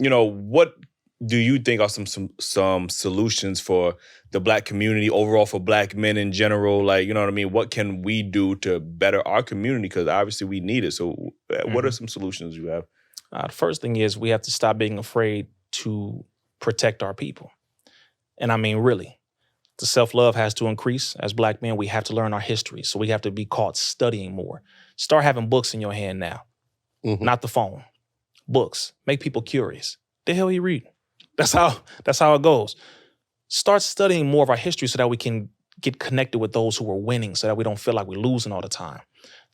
what do you think are some solutions for the Black community overall, for Black men in general? Like, you know what I mean? What can we do to better our community? Because obviously we need it. So what are some solutions you have? The first thing is we have to stop being afraid to protect our people. And I mean, really, the self-love has to increase. As Black men, we have to learn our history. So we have to be caught studying more. Start having books in your hand now, not the phone. Books. Make people curious. The hell you reading? That's how it goes. Start studying more of our history so that we can get connected with those who are winning, so that we don't feel like we're losing all the time.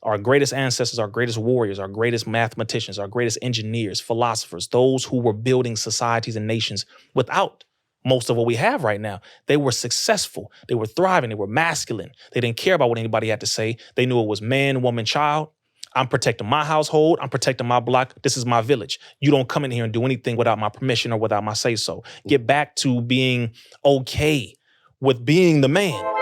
Our greatest ancestors, our greatest warriors, our greatest mathematicians, our greatest engineers, philosophers, those who were building societies and nations without most of what we have right now. They were successful. They were thriving. They were masculine. They didn't care about what anybody had to say. They knew it was man, woman, child. I'm protecting my household. I'm protecting my block. This is my village. You don't come in here and do anything without my permission or without my say-so. Get back to being okay with being the man.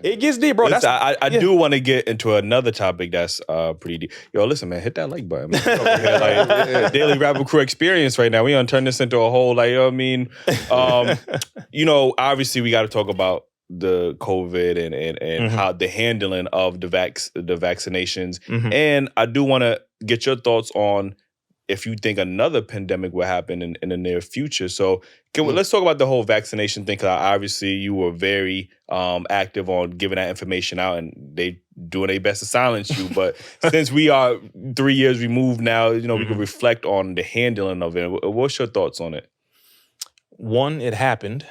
It gets deep, bro. Listen, I do want to get into another topic that's pretty deep. Yo, listen, man, hit that like button. Man. Over here, like, Daily Rapper Crew experience right now. We gonna turn this into a whole, like, you know what I mean? Obviously we got to talk about the COVID and how the handling of the vaccinations. And I do want to get your thoughts on if you think another pandemic will happen in the near future. So let's talk about the whole vaccination thing, because obviously you were very active on giving that information out, and they doing their best to silence you. But since we are 3 years removed now, we can reflect on the handling of it. What's your thoughts on it? One, it happened.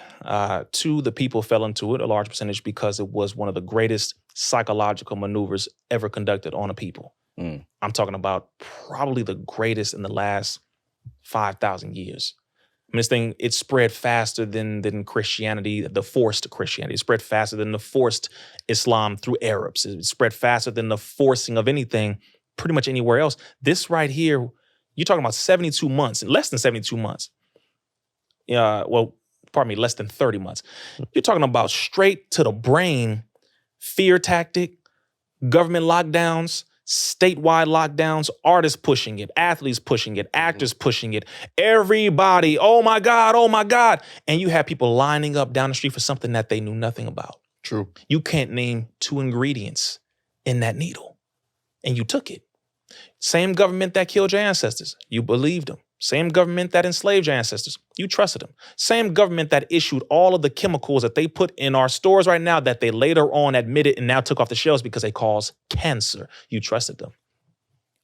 Two, the people fell into it, a large percentage, because it was one of the greatest psychological maneuvers ever conducted on a people. I'm talking about probably the greatest in the last 5,000 years. I mean, this thing, it spread faster than Christianity, the forced Christianity. It spread faster than the forced Islam through Arabs. It spread faster than the forcing of anything pretty much anywhere else. This right here, you're talking about 72 months, less than 72 months. Less than 30 months. You're talking about straight to the brain, fear tactic, government lockdowns, statewide lockdowns, artists pushing it, athletes pushing it, actors pushing it, everybody, oh my God. And you have people lining up down the street for something that they knew nothing about. True. You can't name 2 ingredients in that needle, and you took it. Same government that killed your ancestors, you believed them. Same government that enslaved your ancestors, you trusted them. Same government that issued all of the chemicals that they put in our stores right now that they later on admitted and now took off the shelves because they cause cancer, you trusted them.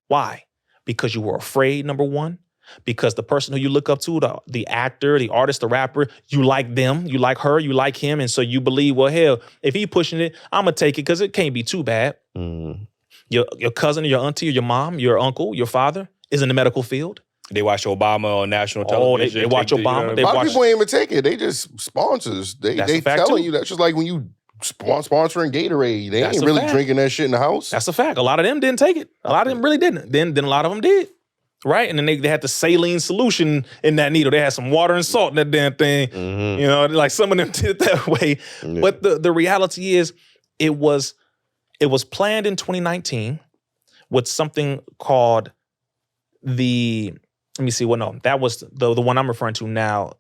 Why? Because you were afraid, number one. Because the person who you look up to, the actor, the artist, the rapper, you like them, you like her, you like him, and so you believe, well, hell, if he pushing it, I'm going to take it because it can't be too bad. Your cousin or your auntie or your mom, your uncle, your father is in the medical field. They watch Obama on national television. They watch Obama. A lot of people ain't even take it. They just sponsors. They telling you that's just like when you sponsoring Gatorade. They ain't really drinking that shit in the house. That's a fact. A lot of them didn't take it. A lot of them really didn't. Then a lot of them did. Right? And then they had the saline solution in that needle. They had some water and salt in that damn thing. Like some of them did it that way. Yeah. But the reality is it was planned in 2019 with something called that was the one I'm referring to now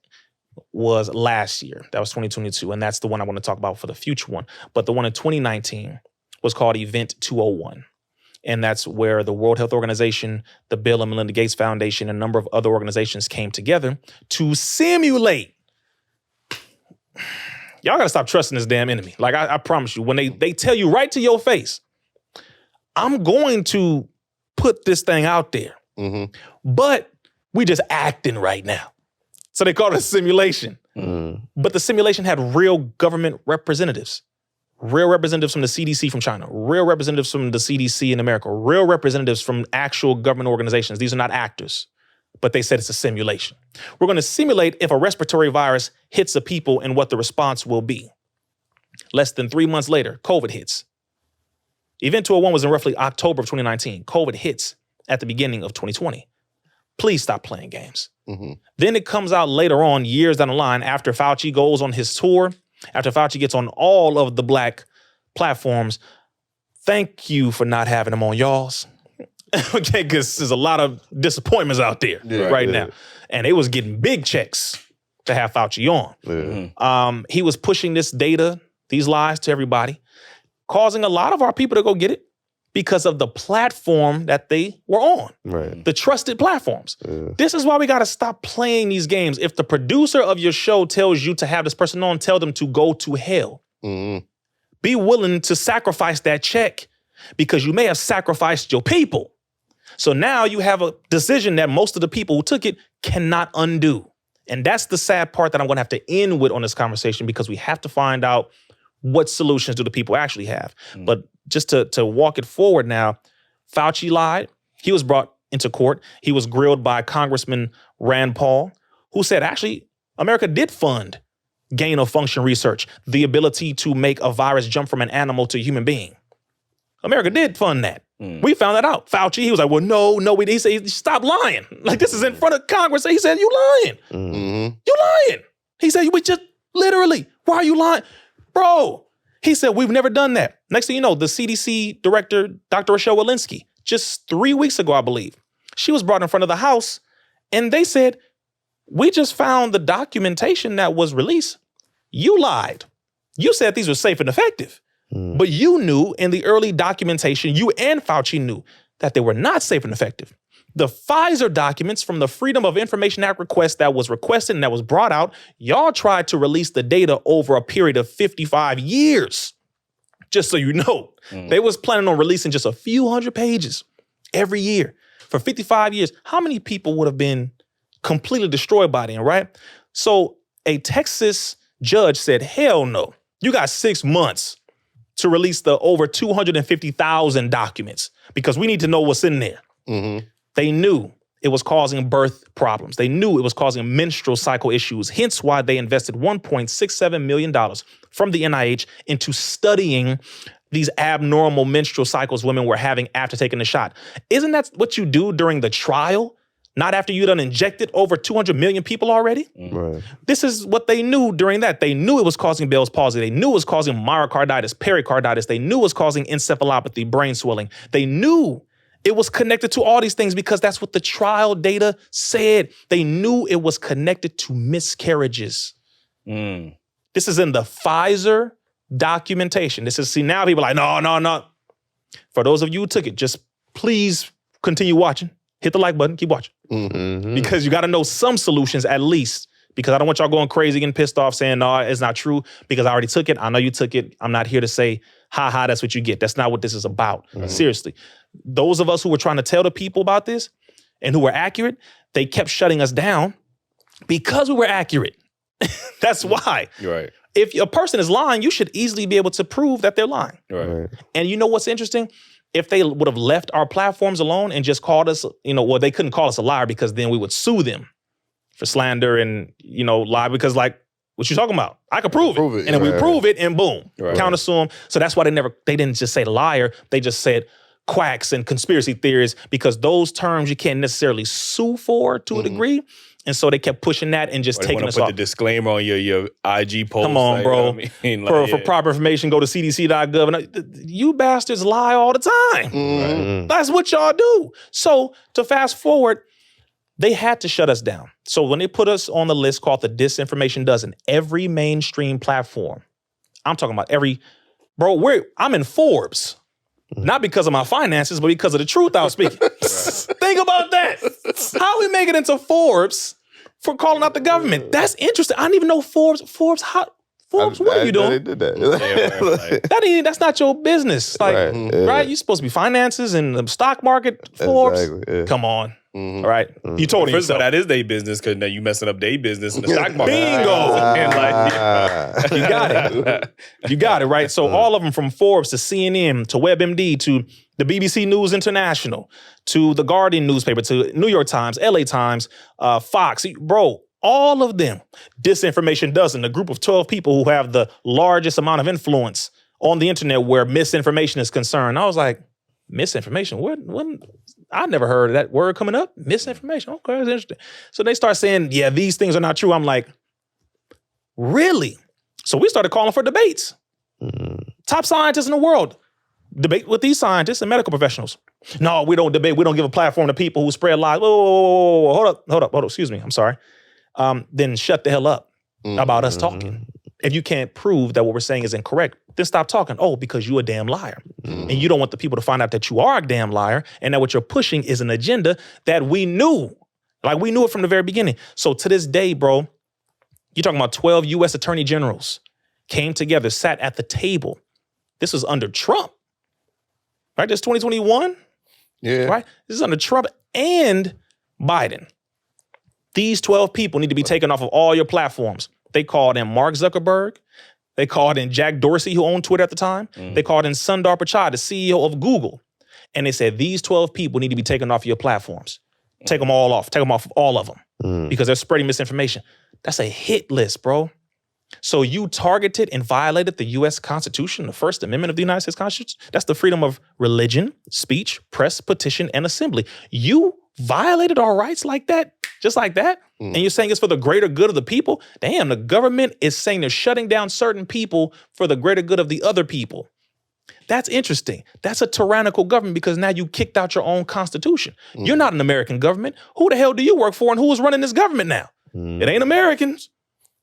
was last year. That was 2022. And that's the one I want to talk about for the future one. But the one in 2019 was called Event 201. And that's where the World Health Organization, the Bill and Melinda Gates Foundation, and a number of other organizations came together to simulate. Y'all got to stop trusting this damn enemy. Like, I promise you, when they tell you right to your face, I'm going to put this thing out there. But we just acting right now. So they call it a simulation. But the simulation had real government representatives. Real representatives from the CDC from China. Real representatives from the CDC in America. Real representatives from actual government organizations. These are not actors. But they said it's a simulation. We're going to simulate if a respiratory virus hits a people and what the response will be. Less than 3 months later, COVID hits. Event 201 was in roughly October of 2019. COVID hits at the beginning of 2020. Please stop playing games. Then it comes out later on, years down the line, after Fauci goes on his tour, after Fauci gets on all of the Black platforms. Thank you for not having him on y'all's. Okay, because there's a lot of disappointments out there right now. And they was getting big checks to have Fauci on. He was pushing this data, these lies to everybody, causing a lot of our people to go get it because of the platform that they were on. The trusted platforms. This is why we got to stop playing these games. If the producer of your show tells you to have this person on, tell them to go to hell. Be willing to sacrifice that check because you may have sacrificed your people. So now you have a decision that most of the people who took it cannot undo. And that's the sad part that I'm going to have to end with on this conversation, because we have to find out what solutions do the people actually have. But just to walk it forward now, Fauci lied. He was brought into court. He was grilled by Congressman Rand Paul, who said, actually, America did fund gain of function research, the ability to make a virus jump from an animal to a human being. America did fund that. We found that out. Fauci, he was like, well, no, he said, stop lying. Like, this is in front of Congress. He said, you lying. You lying. He said, we just literally, why are you lying? Bro, he said, we've never done that. Next thing you know, the CDC director, Dr. Rochelle Walensky, just 3 weeks ago, I believe, she was brought in front of the House and they said, we just found the documentation that was released. You lied. You said these were safe and effective. But you knew in the early documentation, you and Fauci knew that they were not safe and effective. The Pfizer documents from the Freedom of Information Act request that was requested and that was brought out, y'all tried to release the data over a period of 55 years. Just so you know, they was planning on releasing just a few hundred pages every year for 55 years. How many people would have been completely destroyed by then, right? So a Texas judge said, hell no, you got 6 months to release the over 250,000 documents because we need to know what's in there. They knew it was causing birth problems. They knew it was causing menstrual cycle issues, hence why they invested $1.67 million from the NIH into studying these abnormal menstrual cycles women were having after taking the shot. Isn't that what you do during the trial? Not after you done injected over 200 million people already? This is what they knew during that. They knew it was causing Bell's palsy. They knew it was causing myocarditis, pericarditis. They knew it was causing encephalopathy, brain swelling. They knew it was connected to all these things because that's what the trial data said. They knew it was connected to miscarriages. This is in the Pfizer documentation. This is, see, now people are like, no. For those of you who took it, just please continue watching. Hit the like button, keep watching. Because you got to know some solutions at least, because I don't want y'all going crazy, getting pissed off, saying, no, it's not true, because I already took it. I know you took it. I'm not here to say, ha, that's what you get. That's not what this is about. Seriously. Those of us who were trying to tell the people about this and who were accurate, they kept shutting us down because we were accurate. That's why. Right. If a person is lying, you should easily be able to prove that they're lying. Right. And you know what's interesting? If they would have left our platforms alone and just called us, well, they couldn't call us a liar because then we would sue them for slander and, lie, because like, what you talking about? I could prove it. And then we prove it and boom, counter sue them. So that's why they didn't just say liar. They just said quacks and conspiracy theories, because those terms you can't necessarily sue for to a degree. And so they kept pushing that and just taking us off. Put the disclaimer on your IG post. Come on, bro. For proper information, go to cdc.gov. You bastards lie all the time. That's what y'all do. So to fast forward, they had to shut us down. So when they put us on the list called the Disinformation Dozen, every mainstream platform, I'm talking about I'm in Forbes. Not because of my finances, but because of the truth I was speaking. Think about that. How we make it into Forbes for calling out the government? That's interesting. I didn't even know Forbes, what are you doing? They did that. That's not your business. Like, right? You're supposed to be finances and the stock market, Forbes. Exactly, yeah. Come on. All right. You told First of all, yourself. that is their business, because now you messing up their business in the stock market. Bingo. And You got it. You got it, right? So all of them, from Forbes to CNN to WebMD to the BBC News International to the Guardian newspaper to New York Times, LA Times, Fox. Bro, All of them. Disinformation Dozen, a group of 12 people who have the largest amount of influence on the internet where misinformation is concerned. I was like, misinformation? What? I never heard of that word coming up. Misinformation. Okay, that's interesting. So they start saying, yeah, these things are not true. I'm like, really? So we started calling for debates. Top scientists in the world. Debate with these scientists and medical professionals. No, we don't debate. We don't give a platform to people who spread lies. Whoa, hold up. Excuse me. I'm sorry. Then shut the hell up about us talking. If you can't prove that what we're saying is incorrect, then stop talking. Oh, because you're a damn liar. And you don't want the people to find out that you are a damn liar and that what you're pushing is an agenda that we knew. Like we knew it from the very beginning. So to this day, bro, you're talking about 12 U.S. attorney generals came together, sat at the table. This was under Trump, right? This 2021. Yeah. Right? This is under Trump and Biden. These 12 people need to be taken off of all your platforms. They called in Mark Zuckerberg. They called in Jack Dorsey, who owned Twitter at the time. They called in Sundar Pichai, the CEO of Google. And they said, these 12 people need to be taken off your platforms. Take them all off. Take them off of all of them because they're spreading misinformation. That's a hit list, bro. So you targeted and violated the U.S. Constitution, the First Amendment of the United States Constitution. That's the freedom of religion, speech, press, petition, and assembly. You violated our rights like that, just like that? And you're saying it's for the greater good of the people? Damn, the government is saying they're shutting down certain people for the greater good of the other people. That's interesting. That's a tyrannical government because now you kicked out your own constitution. You're not an American government. Who the hell do you work for and who is running this government now? It ain't Americans.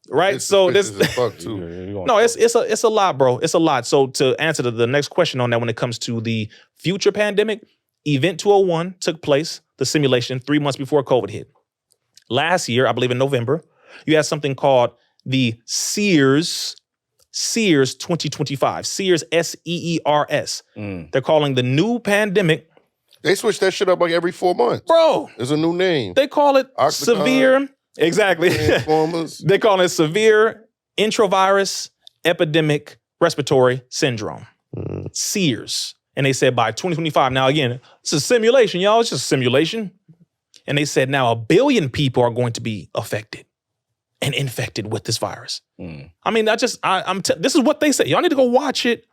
Right, so this no, it's a lot, bro. It's a lot. So to answer the next question on that, when it comes to the future pandemic, Event 201 took place, the simulation 3 months before COVID hit. Last year, I believe in November, you had something called the Sears 2025. Sears SEERS. They're calling the new pandemic. They switch that shit up like every 4 months, bro. There's a new name. They call it severe. Exactly. They call it severe intravirus epidemic respiratory syndrome, SEERS. And they said by 2025, now again, it's a simulation, y'all. It's just a simulation. And they said now 1 billion people are going to be affected and infected with this virus. I mean, this is what they say. Y'all need to go watch it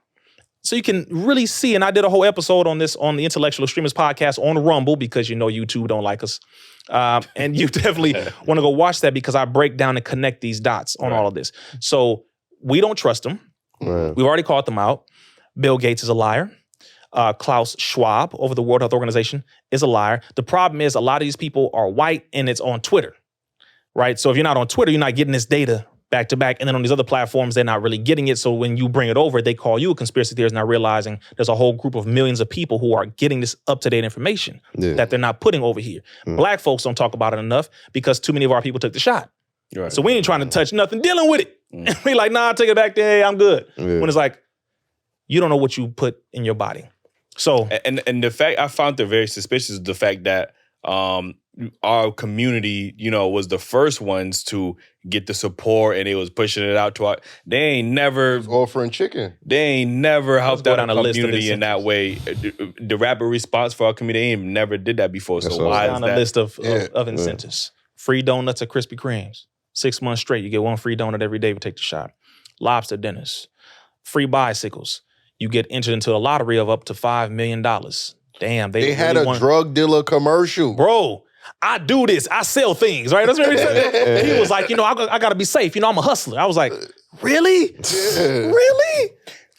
so you can really see. And I did a whole episode on this on the Intellectual Extremist podcast on Rumble because you know YouTube don't like us. And you definitely want to go watch that because I break down and connect these dots on all of this. So we don't trust them. We've already called them out. Bill Gates is a liar. Klaus Schwab over the World Health Organization is a liar. The problem is a lot of these people are white and it's on Twitter, right? So if you're not on Twitter, you're not getting this data back to back. And then on these other platforms, they're not really getting it. So when you bring it over, they call you a conspiracy theorist, not realizing there's a whole group of millions of people who are getting this up-to-date information that they're not putting over here. Black folks don't talk about it enough because too many of our people took the shot. Right. So we ain't trying to touch nothing, dealing with it. We like, nah, take it back there, hey, I'm good. When it's like, you don't know what you put in your body. So and the fact I found it very suspicious, the fact that our community, was the first ones to get the support and they was pushing it out to they ain't never offering chicken. They ain't never helped out our community in that way. The rapid response for our community ain't never did that before. So why is that? On a list of incentives. Free donuts at Krispy Kremes. 6 months straight, you get one free donut every day if you take the shot. Lobster dinners. Free bicycles. You get entered into a lottery of up to $5 million. Damn, they had a drug dealer commercial. Bro, I do this. I sell things, right? That's what he said. He was like, I got to be safe. I'm a hustler. I was like, really? Really?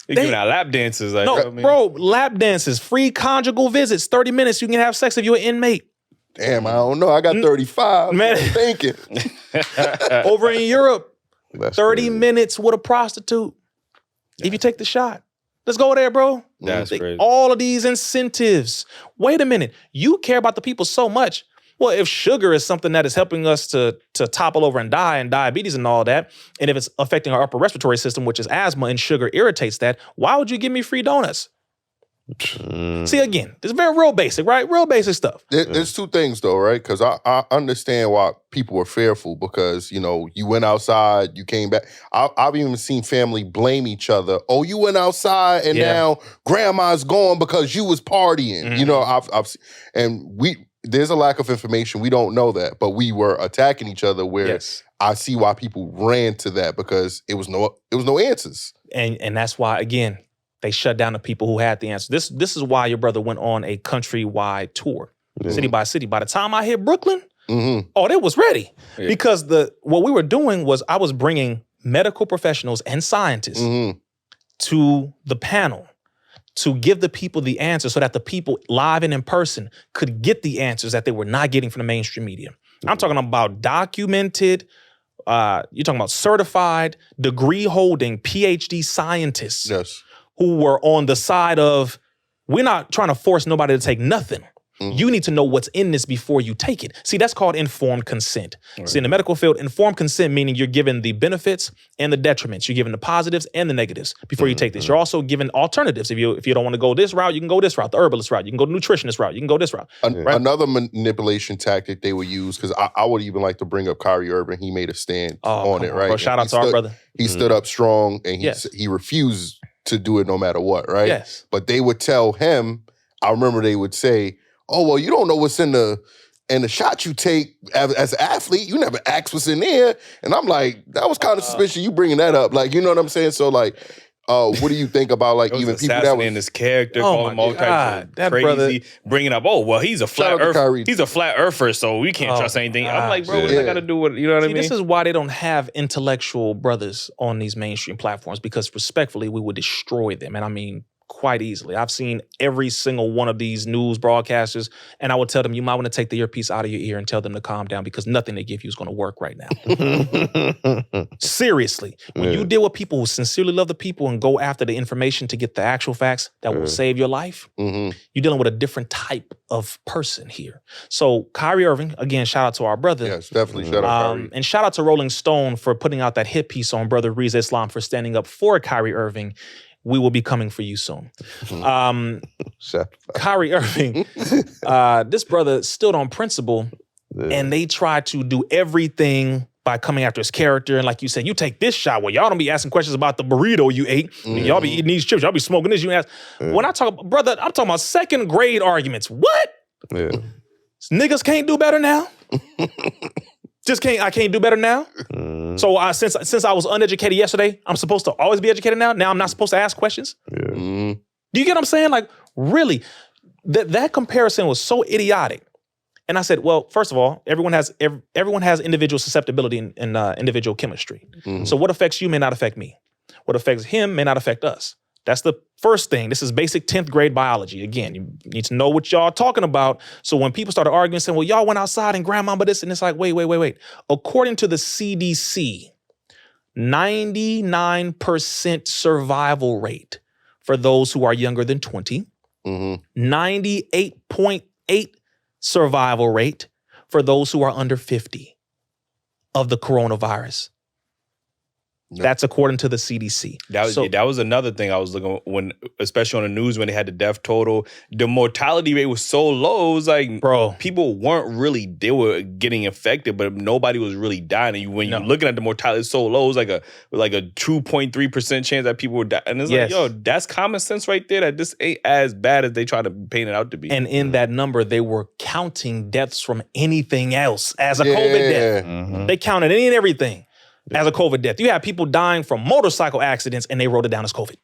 They giving out lap dances. Like, no, bro, lap dances, free conjugal visits, 30 minutes. You can have sex if you're an inmate. Damn, I don't know. I got 35. Man, I'm thinking. Over in Europe, 30 minutes with a prostitute. If you take the shot. Let's go there, bro. That's crazy. All of these incentives. Wait a minute. You care about the people so much. Well, if sugar is something that is helping us to topple over and die and diabetes and all that, and if it's affecting our upper respiratory system, which is asthma, and sugar irritates that, why would you give me free donuts? See, again, it's very real basic, right? Real basic stuff. There's two things, though, right? Because I understand why people were fearful because, you went outside, you came back. I've even seen family blame each other. Oh, you went outside and now grandma's gone because you was partying. there's a lack of information. We don't know that, but we were attacking each other where Yes. I see why people ran to that because it was no answers. And that's why, again, they shut down the people who had the answer. This is why your brother went on a countrywide tour, city by city. By the time I hit Brooklyn, oh, they was ready. Yeah. Because what we were doing was I was bringing medical professionals and scientists to the panel to give the people the answers so that the people live and in person could get the answers that they were not getting from the mainstream media. I'm talking about documented, you're talking about certified, degree-holding PhD scientists who were on the side of, we're not trying to force nobody to take nothing. You need to know what's in this before you take it. See, that's called informed consent. Right. See, in the medical field, informed consent meaning you're given the benefits and the detriments. You're given the positives and the negatives before you take this. You're also given alternatives. If you don't want to go this route, you can go this route, the herbalist route. You can go the nutritionist route. You can go this route. Right? Another manipulation tactic they would use, because I would even like to bring up Kyrie Irving. He made a stand on it, right? Bro, shout out to our brother. He stood up strong, and he refused to do it no matter what, right? Yes. But they would tell him, I remember they would say, oh, well, you don't know what's in the shot you take as an athlete. You never ask what's in there. And I'm like, that was kind of suspicious you bringing that up. Like, you know what I'm saying? So, like, what do you think about, like, even people that was... his character, calling him all types of crazy, brother, bringing up, oh, well, he's a flat earther, so we can't trust anything. I'm like, bro, what's that got to do with, you know what I mean? This is why they don't have intellectual brothers on these mainstream platforms, because respectfully, we would destroy them. And I mean, quite easily. I've seen every single one of these news broadcasters, and I would tell them, you might want to take the earpiece out of your ear and tell them to calm down, because nothing they give you is going to work right now. Seriously. When you deal with people who sincerely love the people and go after the information to get the actual facts that will save your life, you're dealing with a different type of person here. So Kyrie Irving, again, shout out to our brother. Yes, definitely shout out Kyrie. And shout out to Rolling Stone for putting out that hit piece on brother Rizza Islam for standing up for Kyrie Irving. We will be coming for you soon. Kyrie Irving, this brother stood on principle, and they tried to do everything by coming after his character. And like you said, you take this shot. Well, y'all don't be asking questions about the burrito you ate. Y'all be eating these chips. Y'all be smoking this. You ask. When I talk about, brother, I'm talking about second grade arguments. What? Niggas can't do better now? I can't do better now. So since I was uneducated yesterday, I'm supposed to always be educated now? Now I'm not supposed to ask questions? Do you get what I'm saying? Like, really, that comparison was so idiotic. And I said, well, first of all, everyone has individual susceptibility in individual chemistry. So what affects you may not affect me. What affects him may not affect us. That's the first thing. This is basic 10th grade biology. Again, you need to know what y'all are talking about. So when people started arguing, saying, well, y'all went outside and grandmama this, and it's like, wait. According to the CDC, 99% survival rate for those who are younger than 20, 98.8% survival rate for those who are under 50 of the coronavirus. That's according to the CDC. That was another thing I was looking when, especially on the news when they had the death total. The mortality rate was so low. It was like, bro, people they were getting infected, but nobody was really dying. And when you're looking at the mortality, it's so low. It was like a 2.3% chance that people would die. And it's like, yo, that's common sense right there. That this ain't as bad as they try to paint it out to be. And in that number, they were counting deaths from anything else as a COVID death. They counted any and everything as a COVID death. You have people dying from motorcycle accidents, and they wrote it down as COVID.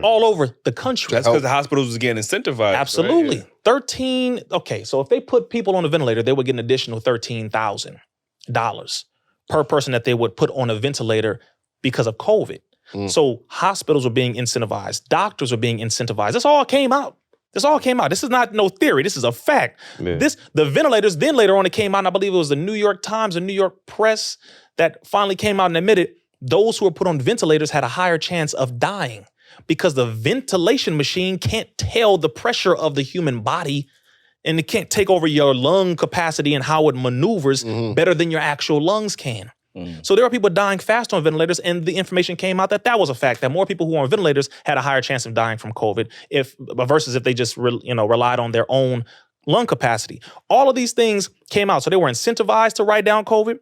All over the country. That's because the hospitals was getting incentivized. Absolutely. Right? So if they put people on a ventilator, they would get an additional $13,000 per person that they would put on a ventilator because of COVID. So hospitals were being incentivized. Doctors were being incentivized. This all came out. This is not no theory. This is a fact. The ventilators, then later on it came out, and I believe it was the New York Times, the New York Press, that finally came out and admitted those who were put on ventilators had a higher chance of dying because the ventilation machine can't tell the pressure of the human body, and it can't take over your lung capacity and how it maneuvers better than your actual lungs can. So there are people dying fast on ventilators, and the information came out that was a fact, that more people who are on ventilators had a higher chance of dying from COVID versus if they just relied on their own lung capacity. All of these things came out. So they were incentivized to write down COVID.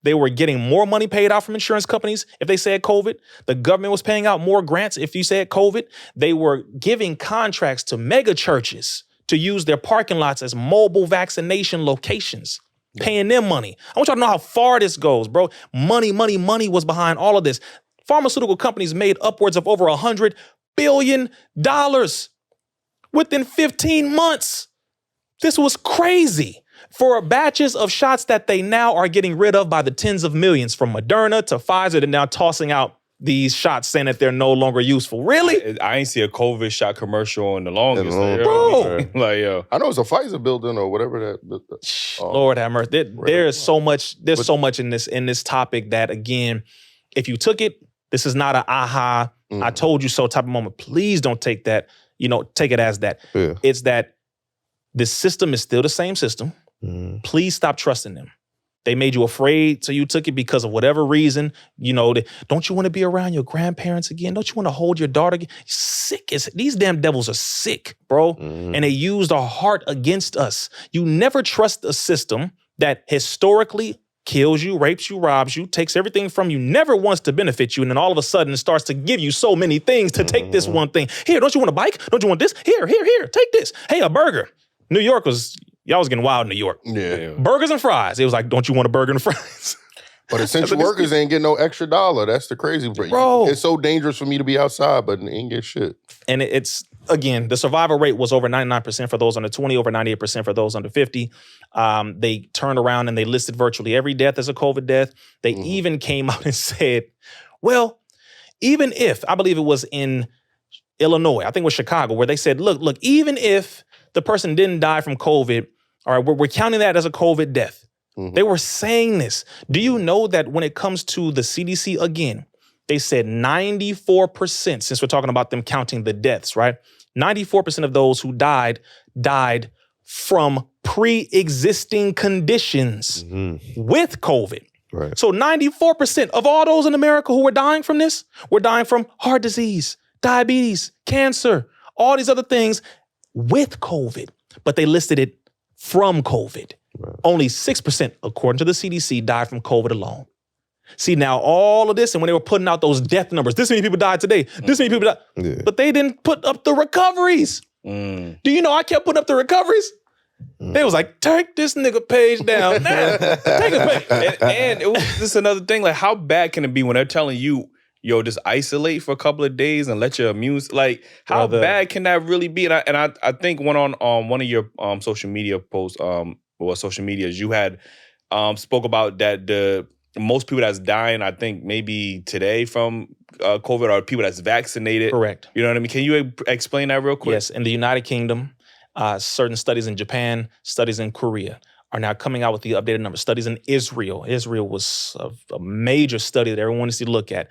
They were getting more money paid out from insurance companies if they said COVID. The government was paying out more grants if you said COVID. They were giving contracts to mega churches to use their parking lots as mobile vaccination locations, paying them money. I want y'all to know how far this goes, bro. Money was behind all of this. Pharmaceutical companies made upwards of over $100 billion within 15 months. This was crazy. For batches of shots that they now are getting rid of by the tens of millions, from Moderna to Pfizer, they're now tossing out these shots saying that they're no longer useful. Really? I ain't see a COVID shot commercial in the longest. Bro. Like, yo. I know it's a Pfizer building or whatever that. Lord have mercy. There's so much. There's so much in this topic that, again, if you took it, this is not a aha, I told you so type of moment. Please don't take that. Take it as that. Yeah. It's that this system is still the same system. Please stop trusting them. They made you afraid, so you took it because of whatever reason. Don't you want to be around your grandparents again? Don't you want to hold your daughter again? These damn devils are sick, bro. And they used our heart against us. You never trust a system that historically kills you, rapes you, robs you, takes everything from you, never wants to benefit you, and then all of a sudden it starts to give you so many things to take this one thing. Here, don't you want a bike? Don't you want this? Here, take this. Hey, a burger. New York y'all was getting wild in New York. Yeah. Burgers and fries. It was like, don't you want a burger and fries? But essential workers ain't getting no extra $1. That's the crazy part. Bro. It's so dangerous for me to be outside, but ain't get shit. And it's, again, the survival rate was over 99% for those under 20, over 98% for those under 50. They turned around and they listed virtually every death as a COVID death. They even came out and said, well, even if, I believe it was in Illinois, I think it was Chicago, where they said, look, even if the person didn't die from COVID, all right, we're counting that as a COVID death. They were saying this. Do you know that when it comes to the CDC, again, they said 94%, since we're talking about them counting the deaths, right? 94% of those who died from pre-existing conditions with COVID. Right. So 94% of all those in America who were dying from this were dying from heart disease, diabetes, cancer, all these other things with COVID. But they listed it from COVID. Right. Only 6%, according to the CDC, died from COVID alone. See, now all of this, and when they were putting out those death numbers, this many people died today, this many people died, but they didn't put up the recoveries. Do you know I kept putting up the recoveries? They was like, take this nigga page down. Take a page. And it was just another thing, like, how bad can it be when they're telling you, yo, just isolate for a couple of days and let your immune, like, how bad can that really be? And I think one on one of your social media posts, social medias, you had spoke about that the most people that's dying, I think maybe today from COVID are people that's vaccinated. Correct. You know what I mean? Can you explain that real quick? Yes, in the United Kingdom, certain studies in Japan, studies in Korea are now coming out with the updated numbers. Studies in Israel. Israel was a major study that everyone needs to look at.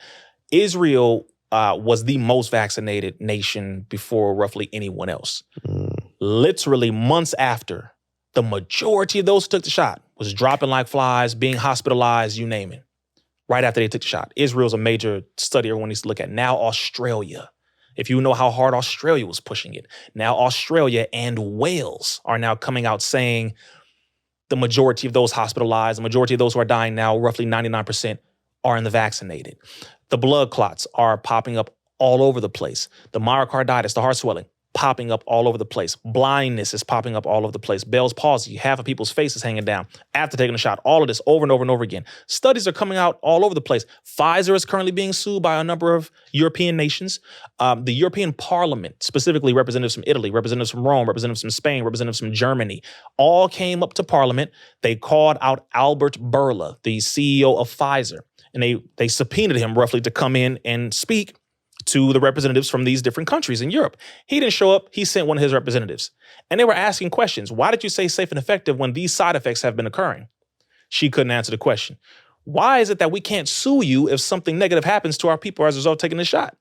Israel was the most vaccinated nation before roughly anyone else. Literally months after, the majority of those who took the shot was dropping like flies, being hospitalized, you name it, right after they took the shot. Israel's a major study everyone needs to look at. Now Australia. If you know how hard Australia was pushing it, now Australia and Wales are now coming out saying the majority of those hospitalized, the majority of those who are dying now, roughly 99%, are in the vaccinated. The blood clots are popping up all over the place. The myocarditis, the heart swelling, popping up all over the place. Blindness is popping up all over the place. Bell's palsy, half of people's faces hanging down after taking a shot. All of this over and over and over again. Studies are coming out all over the place. Pfizer is currently being sued by a number of European nations. The European Parliament, specifically representatives from Italy, representatives from Rome, representatives from Spain, representatives from Germany, all came up to Parliament. They called out Albert Bourla, the CEO of Pfizer, and they subpoenaed him roughly to come in and speak to the representatives from these different countries in Europe. He didn't show up. He sent one of his representatives. And they were asking questions. Why did you say safe and effective when these side effects have been occurring? She couldn't answer the question. Why is it that we can't sue you if something negative happens to our people as a result of taking the shot?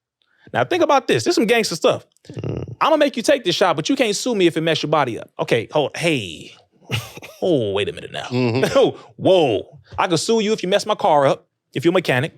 Now think about this. This is some gangster stuff. I'm gonna make you take this shot, but you can't sue me if it messes your body up. Okay, hey. Oh, wait a minute now. Whoa. I could sue you if you mess my car up, if you're a mechanic.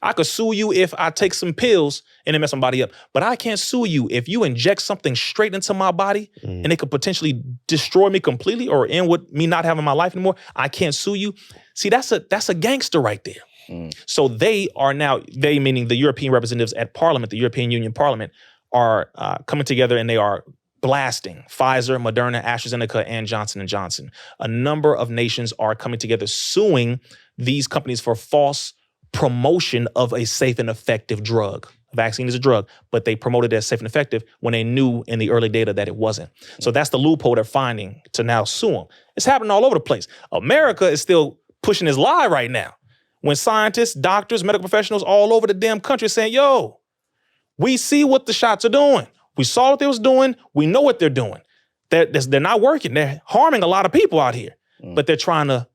I could sue you if I take some pills and it mess my body up. But I can't sue you if you inject something straight into my body and it could potentially destroy me completely or end with me not having my life anymore. I can't sue you. See, that's a gangster right there. So they are now, they meaning the European representatives at Parliament, the European Union Parliament, are coming together and they are blasting Pfizer, Moderna, AstraZeneca, and Johnson & Johnson. A number of nations are coming together suing these companies for false promotion of a safe and effective drug. A vaccine is a drug, but they promoted it as safe and effective when they knew in the early data that it wasn't. So that's the loophole they're finding to now sue them. It's happening all over the place. America is still pushing this lie right now. When scientists, doctors, medical professionals all over the damn country are saying, yo, we see what the shots are doing. We saw what they was doing. We know what they're doing. They're not working. They're harming a lot of people out here, but they're trying to,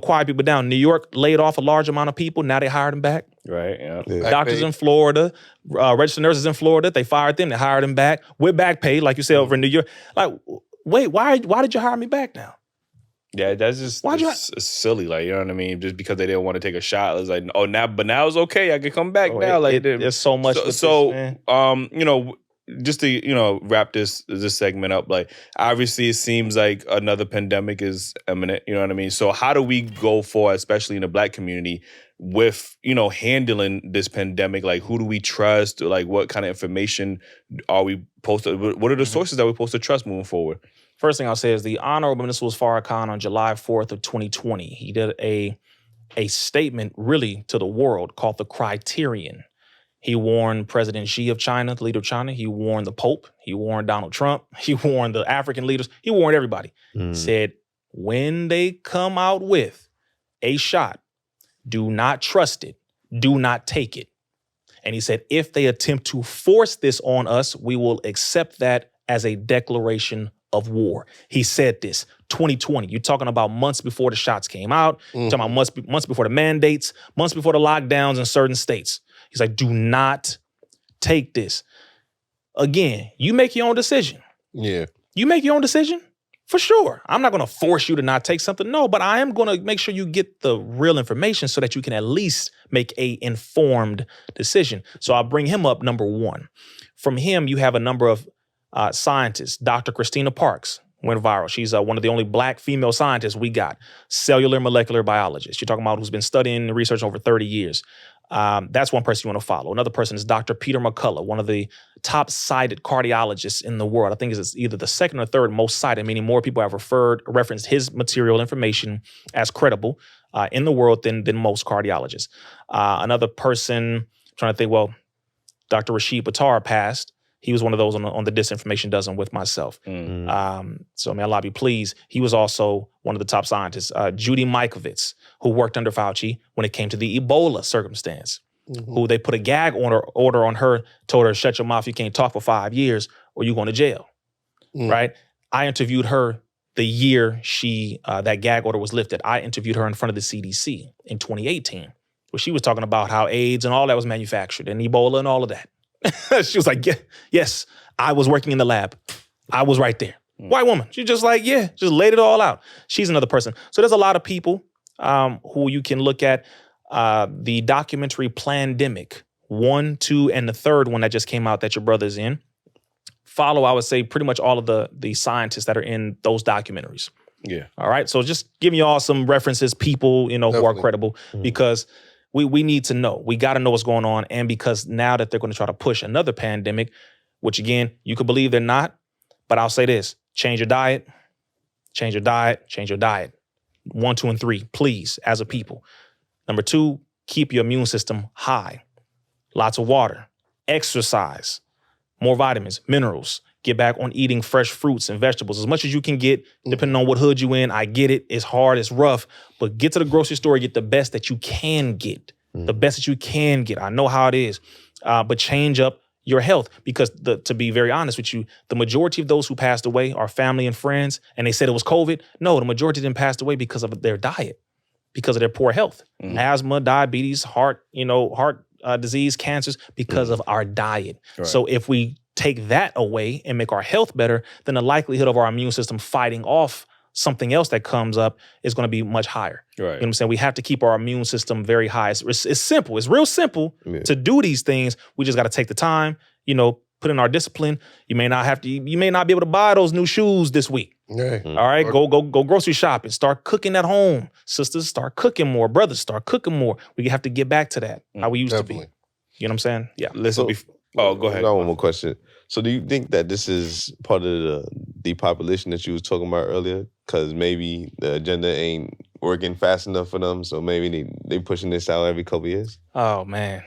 quiet people down. New York laid off a large amount of people. Now they hired them back. Right, yeah. Doctors in Florida, registered nurses in Florida, they fired them. They hired them back with back pay, like you said, over in New York. Like, wait, why did you hire me back now? Yeah, that's just it's silly, like, you know what I mean? Just because they didn't want to take a shot, it's like, oh, now it's okay. I can come back now. Like, there's so much. Just to wrap this segment up, like, obviously it seems like another pandemic is imminent. You know what I mean? So how do we go forward, especially in the Black community, with handling this pandemic? Like, who do we trust? Like, what kind of information are we supposed to? What are the sources that we're supposed to trust moving forward? First thing I'll say is the Honorable Minister Farrakhan on July 4th of 2020, he did a statement really to the world called the Criterion. He warned President Xi of China, the leader of China. He warned the Pope. He warned Donald Trump. He warned the African leaders. He warned everybody. Said, when they come out with a shot, do not trust it. Do not take it. And he said, if they attempt to force this on us, we will accept that as a declaration of war. He said this, 2020. You're talking about months before the shots came out. You're talking about months before the mandates, months before the lockdowns in certain states. He's like, do not take this. Again, you make your own decision. Yeah. You make your own decision, for sure. I'm not going to force you to not take something. No, but I am going to make sure you get the real information so that you can at least make a informed decision. So I'll bring him up, number one. From him, you have a number of scientists. Dr. Christina Parks went viral. She's one of the only Black female scientists we got. Cellular molecular biologist. You're talking about who's been studying and researching over 30 years. That's one person you want to follow. Another person is Dr. Peter McCullough, one of the top cited cardiologists in the world. I think it's either the second or third most cited, meaning more people have referenced his material information as credible in the world than most cardiologists. Another person, I'm trying to think, Dr. Rashid Buttar passed. He was one of those on the disinformation dozen with myself. So may Allah be pleased. He was also one of the top scientists. Judy Mikovits, who worked under Fauci when it came to the Ebola circumstance, who they put a gag order on her, told her, shut your mouth, you can't talk for 5 years or you're going to jail, right? I interviewed her the year that gag order was lifted. I interviewed her in front of the CDC in 2018, where she was talking about how AIDS and all that was manufactured and Ebola and all of that. She was like, yes, I was working in the lab. I was right there. White woman. She's just like, just laid it all out. She's another person. So there's a lot of people who you can look at. The documentary Plandemic 1, 2, and the third one that just came out that your brother's in. Follow, I would say, pretty much all of the scientists that are in those documentaries. Yeah. All right. So just giving you all some references, people, who are credible, because we need to know. We got to know what's going on. And because now that they're going to try to push another pandemic, which again, you could believe they're not, but I'll say this, change your diet, change your diet, change your diet. 1, 2, and 3, please, as a people. Number 2, keep your immune system high. Lots of water, exercise, more vitamins, minerals. Get back on eating fresh fruits and vegetables as much as you can get, depending on what hood you in. I get it. It's hard. It's rough. But get to the grocery store and get the best that you can get. The best that you can get. I know how it is. But change up your health because to be very honest with you, the majority of those who passed away are family and friends. And they said it was COVID. No, the majority of them passed away because of their diet, because of their poor health. Asthma, diabetes, heart disease, cancers, because of our diet. Right. So if we take that away and make our health better, then the likelihood of our immune system fighting off something else that comes up is going to be much higher. Right. You know what I'm saying? We have to keep our immune system very high. It's simple. It's real simple to do these things. We just got to take the time, put in our discipline. You may not be able to buy those new shoes this week. Yeah. All right, go grocery shopping. Start cooking at home. Sisters, start cooking more. Brothers, start cooking more. We have to get back to that, how we used to be. You know what I'm saying? Yeah. Listen, go ahead. I got one more question. So do you think that this is part of the depopulation that you was talking about earlier? Because maybe the agenda ain't working fast enough for them, so maybe they pushing this out every couple of years? Oh, man.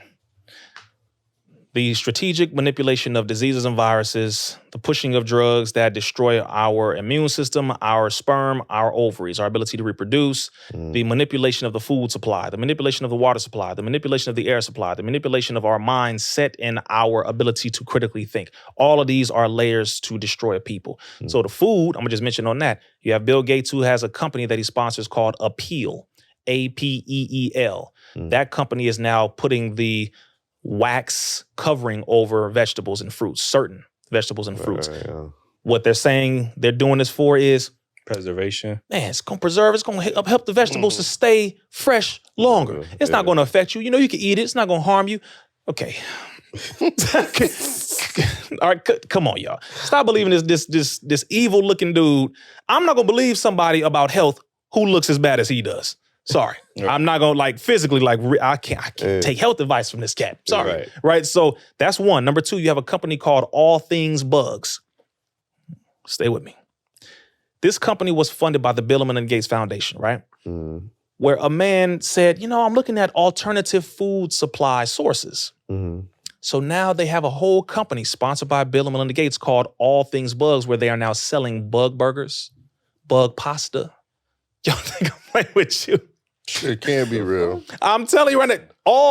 The strategic manipulation of diseases and viruses, the pushing of drugs that destroy our immune system, our sperm, our ovaries, our ability to reproduce, the manipulation of the food supply, the manipulation of the water supply, the manipulation of the air supply, the manipulation of our mindset and our ability to critically think. All of these are layers to destroy a people. So the food, I'm going to just mention on that. You have Bill Gates, who has a company that he sponsors called Appeal, APEEL. That company is now putting the wax covering over vegetables and fruits, certain vegetables and fruits. What they're saying they're doing this for is preservation. Man, it's going to preserve, it's going to help the vegetables to stay fresh longer. It's not going to affect you. You know, you can eat it. It's not going to harm you. Okay. All right, come on, y'all. Stop believing this evil looking dude. I'm not going to believe somebody about health who looks as bad as he does. Sorry. I'm not going to physically, I can't take health advice from this cat. Sorry. Right? So that's one. Number two, you have a company called All Things Bugs. Stay with me. This company was funded by the Bill and Melinda Gates Foundation, right? Where a man said, I'm looking at alternative food supply sources. So now they have a whole company sponsored by Bill and Melinda Gates called All Things Bugs, where they are now selling bug burgers, bug pasta. Y'all think I'm playing with you? It can't be real. I'm telling you right now,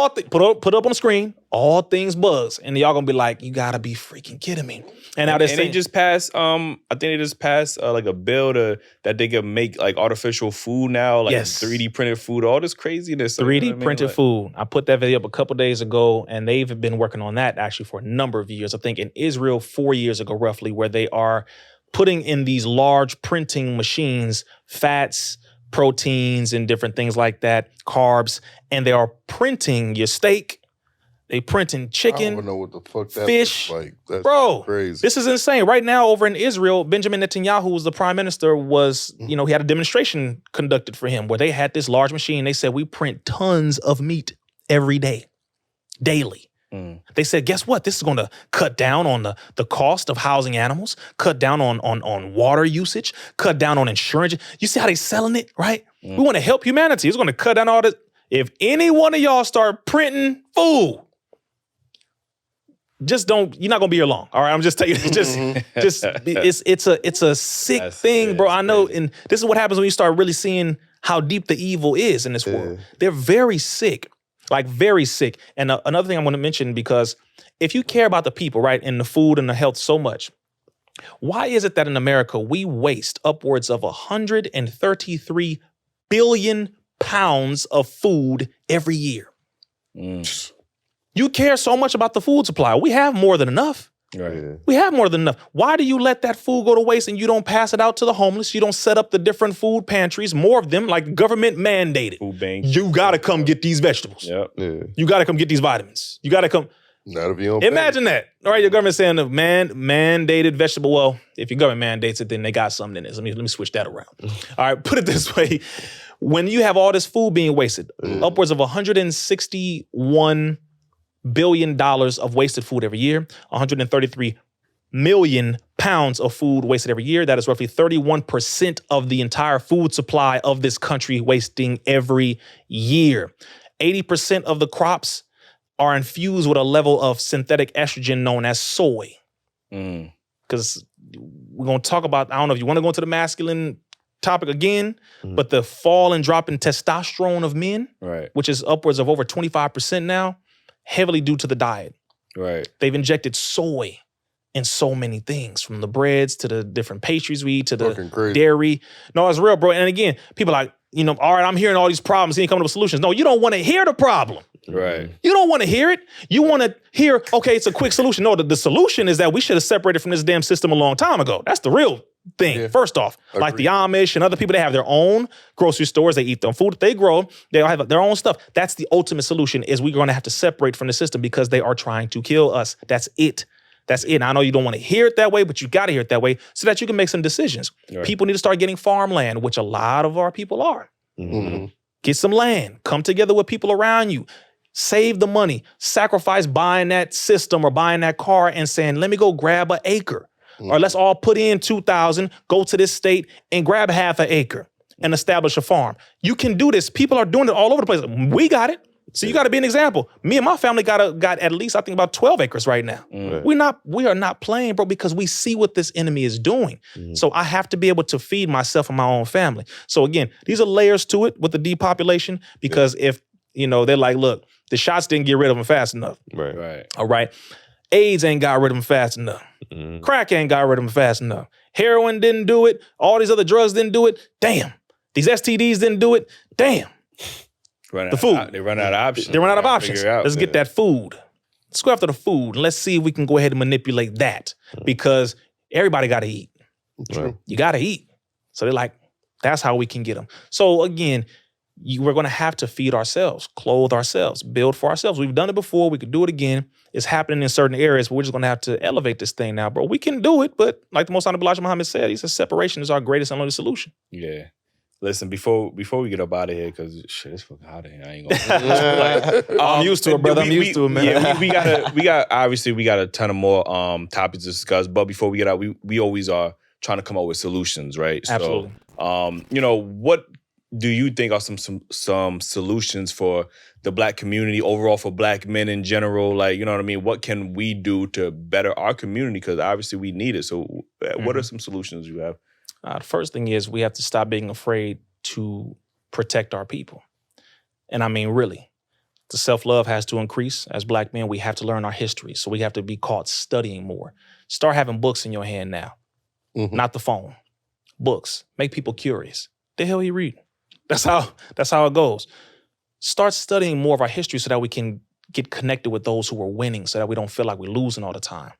put up on the screen, All Things Bugs. And y'all gonna be like, you gotta be freaking kidding me. And now they just passed, I think they just passed like a bill that they can make like artificial food now, like 3D printed food, all this craziness. 3D printed food. I put that video up a couple days ago, and they've been working on that actually for a number of years. I think in Israel 4 years ago, roughly, where they are putting in these large printing machines, fats, proteins and different things like that, carbs, and they are printing your steak. They printing chicken. I don't even know what the fuck that fish. Looks like. That's crazy. This is insane. Right now, over in Israel, Benjamin Netanyahu, who's the prime minister, was, he had a demonstration conducted for him where they had this large machine. They said, we print tons of meat every day, daily. They said, guess what? This is going to cut down on the cost of housing animals, cut down on water usage, cut down on insurance. You see how they selling it, right? We want to help humanity. It's going to cut down all this. If any one of y'all start printing food, just don't, you're not going to be here long. All right. I'm just telling you, it's a sick thing, bro. I know. And this is what happens when you start really seeing how deep the evil is in this world. They're very sick. Like very sick. And another thing I'm going to mention, because if you care about the people, right, and the food and the health so much, why is it that in America we waste upwards of 133 billion pounds of food every year? You care so much about the food supply. We have more than enough. Right. We have more than enough. Why do you let that food go to waste and you don't pass it out to the homeless? You don't set up the different food pantries, more of them, like government mandated. Food bank. You got to come get these vegetables. Yep. Yeah. You got to come get these vitamins. You got to come. Not if you don't Imagine that. All right, your government saying the mandated vegetable. Well, if your government mandates it, then they got something in it. Let me switch that around. All right, put it this way. When you have all this food being wasted, upwards of $161 billion of wasted food every year, 133 million pounds of food wasted every year. That is roughly 31% of the entire food supply of this country wasting every year. 80% of the crops are infused with a level of synthetic estrogen known as soy. Because we're going to talk about, I don't know if you want to go into the masculine topic again, but the fall and drop in testosterone of men, which is upwards of over 25% now, heavily due to the diet. Right. They've injected soy in so many things, from the breads to the different pastries we eat to the dairy. No, it's real, bro. And again, people are like, all right, I'm hearing all these problems, he ain't coming up with solutions. No, you don't want to hear the problem. Right. You don't want to hear it. You want to hear, okay, it's a quick solution. No, the solution is that we should have separated from this damn system a long time ago. That's the real thing. Yeah. First off, like the Amish and other people, they have their own grocery stores. They eat their own food. They grow. They have their own stuff. That's the ultimate solution, is we're going to have to separate from the system because they are trying to kill us. That's it. That's it. And I know you don't want to hear it that way, but you got to hear it that way so that you can make some decisions. Right. People need to start getting farmland, which a lot of our people are. Get some land. Come together with people around you. Save the money. Sacrifice buying that system or buying that car and saying, let me go grab an acre. Or let's all put in 2,000, go to this state and grab half an acre and establish a farm. You can do this. People are doing it all over the place. We got it. So you got to be an example. Me and my family got at least, I think, about 12 acres right now. We are not playing, bro, because we see what this enemy is doing. So I have to be able to feed myself and my own family. So again, these are layers to it with the depopulation, because if, they're like, look, the shots didn't get rid of them fast enough. Right. All right. AIDS ain't got rid of them fast enough. Crack ain't got rid of them fast enough. Heroin didn't do it. All these other drugs didn't do it. Damn. These STDs didn't do it. Damn. The food. They run out of options. They run out of options. Let's get that food. Let's go after the food. And let's see if we can go ahead and manipulate that, because everybody got to eat. True. You got to eat. So they're like, that's how we can get them. So again, we're going to have to feed ourselves, clothe ourselves, build for ourselves. We've done it before. We could do it again. It's happening in certain areas, but we're just going to have to elevate this thing now, bro. We can do it, but like the Most Honorable Elijah Muhammad said, he says separation is our greatest and only solution. Yeah. Listen, before we get up out of here, because shit, it's fucking hot in here. I ain't gonna. I'm used to it, brother. I'm used to it, man. Yeah, we got a ton of more topics to discuss. But before we get out, we always are trying to come up with solutions, right? Absolutely. So, what do you think are some solutions for the Black community overall, for Black men in general? Like, you know what I mean? What can we do to better our community? Because obviously we need it. So, what are some solutions you have? The first thing is we have to stop being afraid to protect our people. And I mean, really, the self-love has to increase. As Black men, we have to learn our history. So we have to be caught studying more. Start having books in your hand now, not the phone. Books. Make people curious. The hell you reading? That's how it goes. Start studying more of our history so that we can get connected with those who are winning, so that we don't feel like we're losing all the time.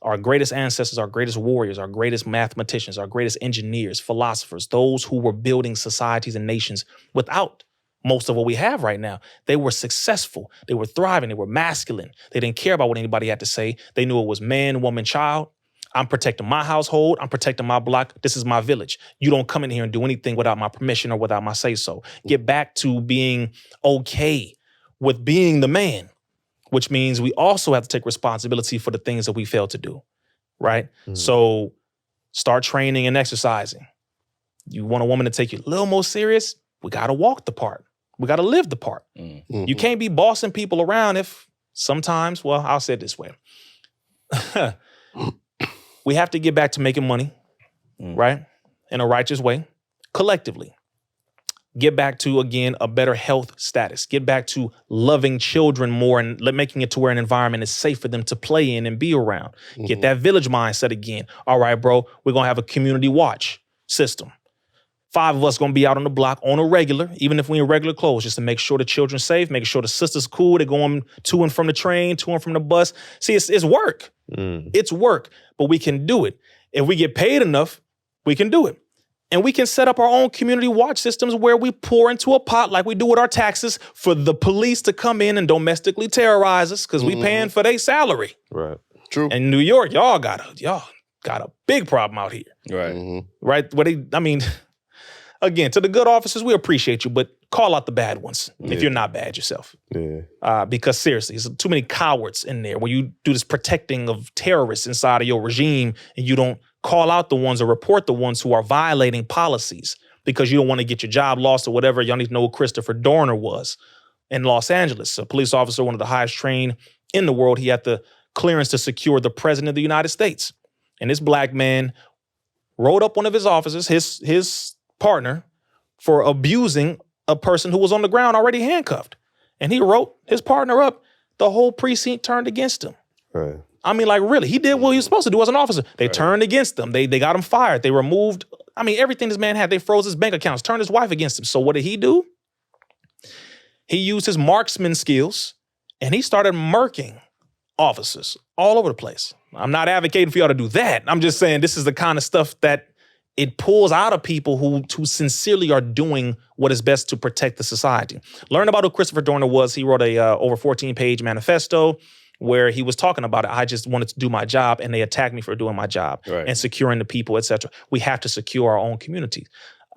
Our greatest ancestors, our greatest warriors, our greatest mathematicians, our greatest engineers, philosophers, those who were building societies and nations without most of what we have right now. They were successful. They were thriving. They were masculine. They didn't care about what anybody had to say. They knew it was man, woman, child. I'm protecting my household. I'm protecting my block. This is my village. You don't come in here and do anything without my permission or without my say-so. Get back to being okay with being the man, which means we also have to take responsibility for the things that we fail to do, right? So start training and exercising. You want a woman to take you a little more serious? We got to walk the part. We got to live the part. You can't be bossing people around if sometimes, well, I'll say it this way. We have to get back to making money, right? In a righteous way, collectively. Get back to, again, a better health status. Get back to loving children more and making it to where an environment is safe for them to play in and be around. Get that village mindset again. All right, bro, we're going to have a community watch system. 5 of us going to be out on the block on a regular, even if we're in regular clothes, just to make sure the children's safe, making sure the sisters cool. They're going to and from the train, to and from the bus. See, it's work. It's work, but we can do it. If we get paid enough, we can do it. And we can set up our own community watch systems where we pour into a pot like we do with our taxes for the police to come in and domestically terrorize us because we paying for their salary. Right. True. And in New York, y'all got a big problem out here. Right. Right? Again, to the good officers, we appreciate you, but call out the bad ones if you're not bad yourself. Yeah. Because seriously, there's too many cowards in there where you do this protecting of terrorists inside of your regime and you don't call out the ones or report the ones who are violating policies because you don't want to get your job lost or whatever. Y'all need to know who Christopher Dorner was in Los Angeles, a police officer, one of the highest trained in the world. He had the clearance to secure the president of the United States. And this Black man wrote up one of his officers, his partner, for abusing a person who was on the ground already handcuffed. And he wrote his partner up. The whole precinct turned against him. Right. I mean, like, really, he did what he was supposed to do as an officer. They turned against him. They got him fired. They removed, everything this man had. They froze his bank accounts, turned his wife against him. So what did he do? He used his marksman skills and he started murking officers all over the place. I'm not advocating for y'all to do that. I'm just saying this is the kind of stuff that it pulls out of people who sincerely are doing what is best to protect the society. Learn about who Christopher Dorner was. He wrote a over 14-page manifesto where he was talking about it. I just wanted to do my job and they attacked me for doing my job and securing the people, etc. We have to secure our own communities.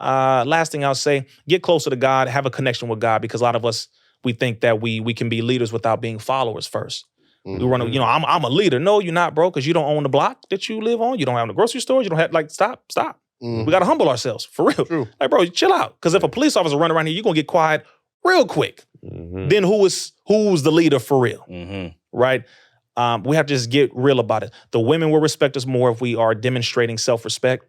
Last thing I'll say, get closer to God, have a connection with God, because a lot of us We think that we can be leaders without being followers first. We run, I'm a leader. No, you're not, bro, because you don't own the block that you live on. You don't have the grocery store. You don't have, stop. We got to humble ourselves, for real. True. Like, bro, chill out. Because if a police officer run around here, you're going to get quiet real quick. Then who's the leader for real, right? We have to just get real about it. The women will respect us more if we are demonstrating self-respect.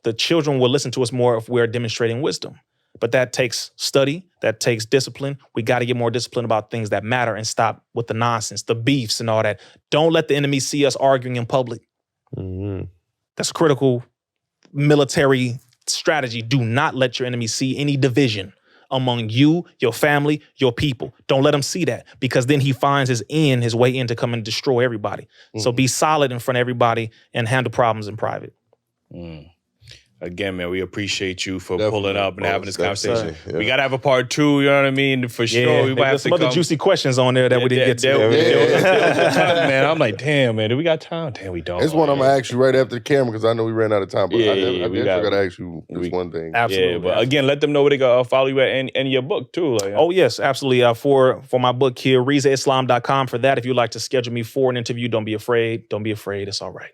The children will listen to us more if we're demonstrating wisdom. But that takes study, that takes discipline. We got to get more disciplined about things that matter and stop with the nonsense, the beefs and all that. Don't let the enemy see us arguing in public. That's critical military strategy. Do not let your enemy see any division among you, your family, your people. Don't let him see that, because then he finds his way in to come and destroy everybody. So be solid in front of everybody and handle problems in private. Again, man, we appreciate you for Definitely, pulling up and having this conversation. Yeah. We got to have a part 2, you know what I mean? For sure. We might have some other juicy questions on there that we didn't get to. Man, I'm like, damn, man, do we got time? Damn, we don't. It's one I'm going to ask you right after the camera because I know we ran out of time. But I we got to ask you this one thing. Absolutely. Yeah, but again, let them know where they go follow you at and your book, too. Like, oh, yes, absolutely. For my book here, RizzaIslam.com for that. If you'd like to schedule me for an interview, don't be afraid. Don't be afraid. It's all right.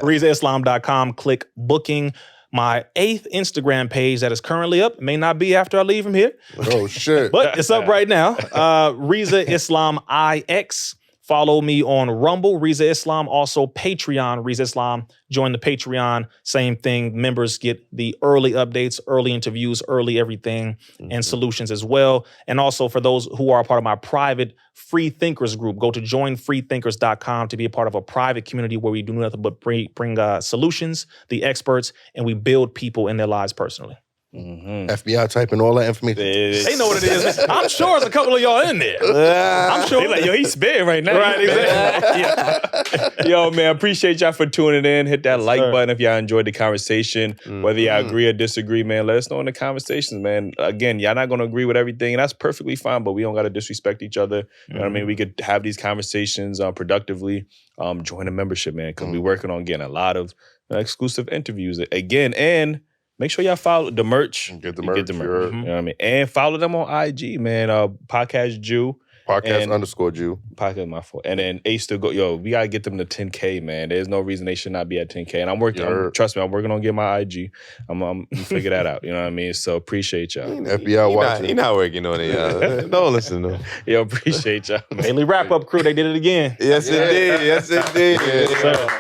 RizzaIslam.com, click booking. My 8th Instagram page that is currently up, may not be after I leave from here. Oh, shit. But it's up right now. Rizza Islam IX. Follow me on Rumble, Rizza Islam. Also Patreon, Rizza Islam. Join the Patreon. Same thing. Members get the early updates, early interviews, early everything, and solutions as well. And also for those who are a part of my private Free Thinkers group, go to joinfreethinkers.com to be a part of a private community where we do nothing but bring solutions, the experts, and we build people in their lives personally. FBI typing all that information. They know what it is. I'm sure there's a couple of y'all in there. I'm sure. They like, yo, he's spitting right now. Right, exactly. Yo, man, appreciate y'all for tuning in. Hit that like button if y'all enjoyed the conversation. Whether y'all agree or disagree, man, let us know in the conversations, man. Again, y'all not going to agree with everything, and that's perfectly fine, but we don't got to disrespect each other. You know what I mean? We could have these conversations productively. Join the membership, man, because we're working on getting a lot of exclusive interviews. Again, and make sure y'all follow the merch. Get the merch. You know what I mean? And follow them on IG, man. Podcast Jew. Podcast_Jew. Podcast, my fault. And then Ace to go. Yo, we gotta get them to 10K, man. There's no reason they should not be at 10K. And I'm working. Trust me, I'm working on getting my IG. I'm figure that out. You know what I mean? So appreciate y'all. FBI watching. He not working on it, y'all. Don't listen to him. Yo, appreciate y'all. Daily Wrap-Up Crew, they did it again. Yes, it did. Yes, it did. Yes, sir.